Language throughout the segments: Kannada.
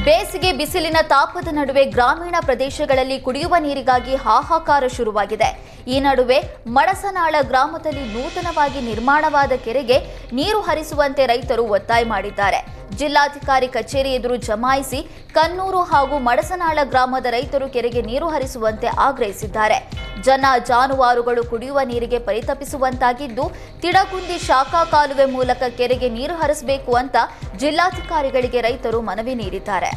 ಬೇಸಿಗೆ ಬಿಸಿಲಿನ ತಾಪದ ನಡುವೆ ಗ್ರಾಮೀಣ ಪ್ರದೇಶಗಳಲ್ಲಿ ಕುಡಿಯುವ ನೀರಿಗಾಗಿ ಹಾಹಾಕಾರ ಶುರುವಾಗಿದೆ. ಈ ನಡುವೆ ಮಡಸನಾಳ ಗ್ರಾಮದಲ್ಲಿ ನೂತನವಾಗಿ ನಿರ್ಮಾಣವಾದ ಕೆರೆಗೆ ನೀರು ಹರಿಸುವಂತೆ ರೈತರು ಒತ್ತಾಯ ಮಾಡಿದ್ದಾರೆ. ಜಿಲ್ಲಾಧಿಕಾರಿ ಕಚೇರಿ ಎದುರು ಜಮಾಯಿಸಿ ಕನ್ನೂರು ಹಾಗೂ ಮಡಸನಾಳ ಗ್ರಾಮದ ರೈತರು ಕೆರೆಗೆ ನೀರು ಹರಿಸುವಂತೆ ಆಗ್ರಹಿಸಿದ್ದಾರೆ. ಜನ ಜಾನುವಾರುಗಳು ಕುಡಿಯುವ ನೀರಿಗೆ ಪರಿತಪಿಸುವಂತಾಗಿದ್ದು, ತಿಡಗುಂದಿ ಶಾಖಾ ಕಾಲುವೆ ಮೂಲಕ ಕೆರೆಗೆ ನೀರು ಹರಿಸಬೇಕು ಅಂತ ಜಿಲ್ಲಾಧಿಕಾರಿಗಳಿಗೆ ರೈತರು ಮನವಿ ನೀಡಿದ್ದಾರೆ.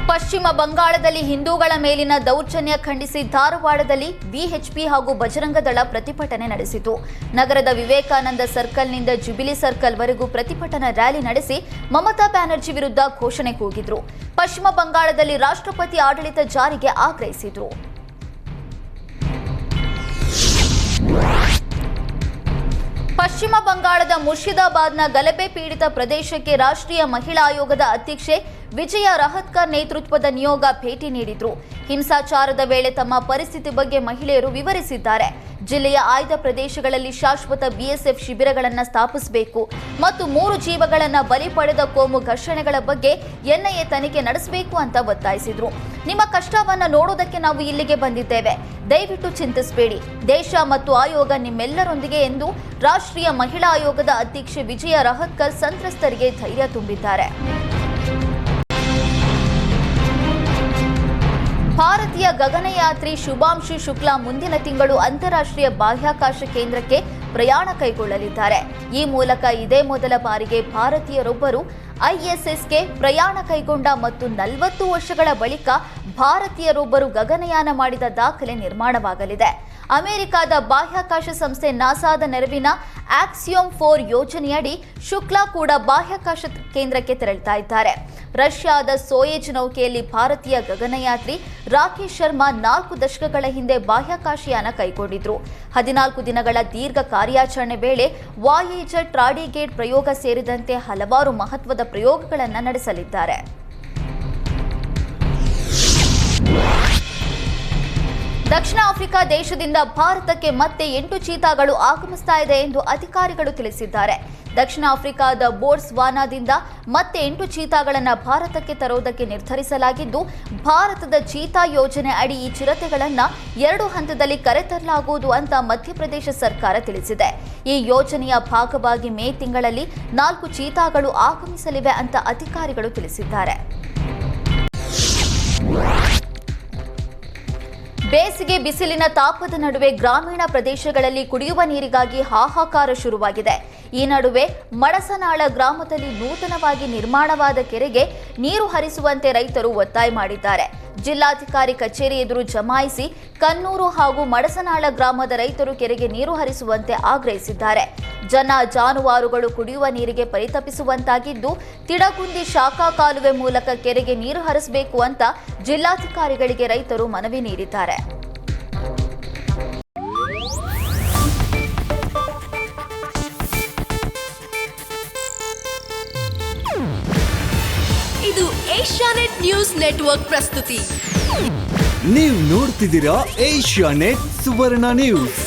ಪಶ್ಚಿಮ ಬಂಗಾಳದಲ್ಲಿ ಹಿಂದೂಗಳ ಮೇಲಿನ ದೌರ್ಜನ್ಯ ಖಂಡಿಸಿ ಧಾರವಾಡದಲ್ಲಿ ವಿಎಚ್ಪಿ ಹಾಗೂ ಬಜರಂಗ ದಳ ಪ್ರತಿಭಟನೆ ನಡೆಸಿತು. ನಗರದ ವಿವೇಕಾನಂದ ಸರ್ಕಲ್ನಿಂದ ಜುಬಿಲಿ ಸರ್ಕಲ್ವರೆಗೂ ಪ್ರತಿಭಟನಾ ರ್ಯಾಲಿ ನಡೆಸಿ ಮಮತಾ ಬ್ಯಾನರ್ಜಿ ವಿರುದ್ಧ ಘೋಷಣೆ ಕೂಗಿದ್ರು. ಪಶ್ಚಿಮ ಬಂಗಾಳದಲ್ಲಿ ರಾಷ್ಟ್ರಪತಿ ಆಡಳಿತ ಜಾರಿಗೆ ಆಗ್ರಹಿಸಿದ್ರು. ಪಶ್ಚಿಮ ಬಂಗಾಳದ ಮುರ್ಷಿದಾಬಾದ್ನ ಗಲಭೆ ಪೀಡಿತ ಪ್ರದೇಶಕ್ಕೆ ರಾಷ್ಟ್ರೀಯ ಮಹಿಳಾ ಆಯೋಗದ ಅಧ್ಯಕ್ಷೆ ವಿಜಯ ರಹತ್ಕರ್ ನೇತೃತ್ವದ ನಿಯೋಗ ಭೇಟಿ ನೀಡಿದ್ರು. ಹಿಂಸಾಚಾರದ ವೇಳೆ ತಮ್ಮ ಪರಿಸ್ಥಿತಿ ಬಗ್ಗೆ ಮಹಿಳೆಯರು ವಿವರಿಸಿದ್ದಾರೆ. ಜಿಲ್ಲೆಯ ಆಯ್ದ ಪ್ರದೇಶಗಳಲ್ಲಿ ಶಾಶ್ವತ ಬಿಎಸ್ಎಫ್ ಶಿಬಿರಗಳನ್ನು ಸ್ಥಾಪಿಸಬೇಕು ಮತ್ತು 3 ಜೀವಗಳನ್ನು ಬಲಿ ಪಡೆದ ಕೋಮು ಘರ್ಷಣೆಗಳ ಬಗ್ಗೆ ಎನ್ಐಎ ತನಿಖೆ ನಡೆಸಬೇಕು ಅಂತ ಒತ್ತಾಯಿಸಿದ್ರು. ನಿಮ್ಮ ಕಷ್ಟವನ್ನು ನೋಡೋದಕ್ಕೆ ನಾವು ಇಲ್ಲಿಗೆ ಬಂದಿದ್ದೇವೆ, ದಯವಿಟ್ಟು ಚಿಂತಿಸಬೇಡಿ, ದೇಶ ಮತ್ತು ಆಯೋಗ ನಿಮ್ಮೆಲ್ಲರೊಂದಿಗೆ ಎಂದು ರಾಷ್ಟ್ರೀಯ ಮಹಿಳಾ ಆಯೋಗದ ಅಧ್ಯಕ್ಷೆ ವಿಜಯ ರಹತ್ಕರ್ ಸಂತ್ರಸ್ತರಿಗೆ ಧೈರ್ಯ ತುಂಬಿದ್ದಾರೆ. ಭಾರತೀಯ ಗಗನಯಾತ್ರಿ ಶುಭಾಂಶು ಶುಕ್ಲಾ ಮುಂದಿನ ತಿಂಗಳು ಅಂತಾರಾಷ್ಟ್ರೀಯ ಬಾಹ್ಯಾಕಾಶ ಕೇಂದ್ರಕ್ಕೆ ಪ್ರಯಾಣ ಕೈಗೊಳ್ಳಲಿದ್ದಾರೆ. ಈ ಮೂಲಕ ಇದೇ ಮೊದಲ ಬಾರಿಗೆ ಭಾರತೀಯರೊಬ್ಬರು ಐಎಸ್ಎಸ್ಗೆ ಪ್ರಯಾಣ ಕೈಗೊಂಡ ಮತ್ತು 40 ವರ್ಷಗಳ ಬಳಿಕ ಭಾರತೀಯರೊಬ್ಬರು ಗಗನಯಾನ ಮಾಡಿದ ದಾಖಲೆ ನಿರ್ಮಾಣವಾಗಲಿದೆ. ಅಮೆರಿಕದ ಬಾಹ್ಯಾಕಾಶ ಸಂಸ್ಥೆ ನಾಸಾದ ನೆರವಿನ ಆಕ್ಸಿಯೋಮ್ 4 ಯೋಜನೆಯಡಿ ಶುಕ್ಲಾ ಕೂಡ ಬಾಹ್ಯಾಕಾಶ ಕೇಂದ್ರಕ್ಕೆ ತೆರಳುತ್ತಾ ಇದ್ದಾರೆ. ರಷ್ಯಾದ ಸೋಯೆಜ್ ನೌಕೆಯಲ್ಲಿ ಭಾರತೀಯ ಗಗನಯಾತ್ರಿ ರಾಕೇಶ್ ಶರ್ಮಾ 4 ದಶಕಗಳ ಹಿಂದೆ ಬಾಹ್ಯಾಕಾಶಯಾನ ಕೈಗೊಂಡಿದ್ರು. 14 ದಿನಗಳ ದೀರ್ಘ ಕಾರ್ಯಾಚರಣೆ ವೇಳೆ ವಾಯೇಜರ್ ಟ್ರಾಡಿಗೇಟ್ ಪ್ರಯೋಗ ಸೇರಿದಂತೆ ಹಲವಾರು ಮಹತ್ವದ ಪ್ರಯೋಗಗಳನ್ನು ನಡೆಸಲಿದ್ದಾರೆ. ದಕ್ಷಿಣ ಆಫ್ರಿಕಾ ದೇಶದಿಂದ ಭಾರತಕ್ಕೆ ಮತ್ತೆ 8 ಚೀತಾಗಳು ಆಗಮಿಸ್ತಾ ಇದೆ ಎಂದು ಅಧಿಕಾರಿಗಳು ತಿಳಿಸಿದ್ದಾರೆ. ದಕ್ಷಿಣ ಆಫ್ರಿಕಾದ ಬೋಟ್ಸ್ವಾನಾದಿಂದ ಮತ್ತೆ 8 ಚೀತಾಗಳನ್ನು ಭಾರತಕ್ಕೆ ತರುವುದಕ್ಕೆ ನಿರ್ಧರಿಸಲಾಗಿದ್ದು, ಭಾರತದ ಚೀತಾ ಯೋಜನೆ ಅಡಿ ಈ ಚಿರತೆಗಳನ್ನು 2 ಹಂತದಲ್ಲಿ ಕರೆತರಲಾಗುವುದು ಅಂತ ಮಧ್ಯಪ್ರದೇಶ ಸರ್ಕಾರ ತಿಳಿಸಿದೆ. ಈ ಯೋಜನೆಯ ಭಾಗವಾಗಿ ಮೇ ತಿಂಗಳಲ್ಲಿ 4 ಚೀತಾಗಳು ಆಗಮಿಸಲಿವೆ ಅಂತ ಅಧಿಕಾರಿಗಳು ತಿಳಿಸಿದ್ದಾರೆ. ಬೇಸಿಗೆ ಬಿಸಿಲಿನ ತಾಪದ ನಡುವೆ ಗ್ರಾಮೀಣ ಪ್ರದೇಶಗಳಲ್ಲಿ ಕುಡಿಯುವ ನೀರಿಗಾಗಿ ಹಾಹಾಕಾರ ಶುರುವಾಗಿದೆ. ಈ ನಡುವೆ ಮಡಸನಾಳ ಗ್ರಾಮದಲ್ಲಿ ನೂತನವಾಗಿ ನಿರ್ಮಾಣವಾದ ಕೆರೆಗೆ ನೀರು ಹರಿಸುವಂತೆ ರೈತರು ಒತ್ತಾಯ ಮಾಡಿದ್ದಾರೆ. ಜಿಲ್ಲಾಧಿಕಾರಿ ಕಚೇರಿ ಎದುರು ಜಮಾಯಿಸಿ ಕನ್ನೂರು ಹಾಗೂ ಮಡಸನಾಳ ಗ್ರಾಮದ ರೈತರು ಕೆರೆಗೆ ನೀರು ಹರಿಸುವಂತೆ ಆಗ್ರಹಿಸಿದ್ದಾರೆ. ಜನ ಜಾನುವಾರುಗಳು ಕುಡಿಯುವ ನೀರಿಗೆ ಪರಿತಪಿಸುವಂತಾಗಿದ್ದು, ತಿಡಗುಂದಿ ಶಾಖಾ ಕಾಲುವೆ ಮೂಲಕ ಕೆರೆಗೆ ನೀರು ಹರಿಸಬೇಕು ಅಂತ ಜಿಲ್ಲಾಧಿಕಾರಿಗಳಿಗೆ ರೈತರು ಮನವಿ ನೀಡಿದ್ದಾರೆ. ಇದು ಏಷ್ಯಾನೆಟ್ ನ್ಯೂಸ್ ನೆಟ್ವರ್ಕ್ ಪ್ರಸ್ತುತಿ. ನೀವು ನೋಡ್ತಿದ್ದೀರಾ ಏಷ್ಯಾನೆಟ್ ಸುವರ್ಣ ನ್ಯೂಸ್.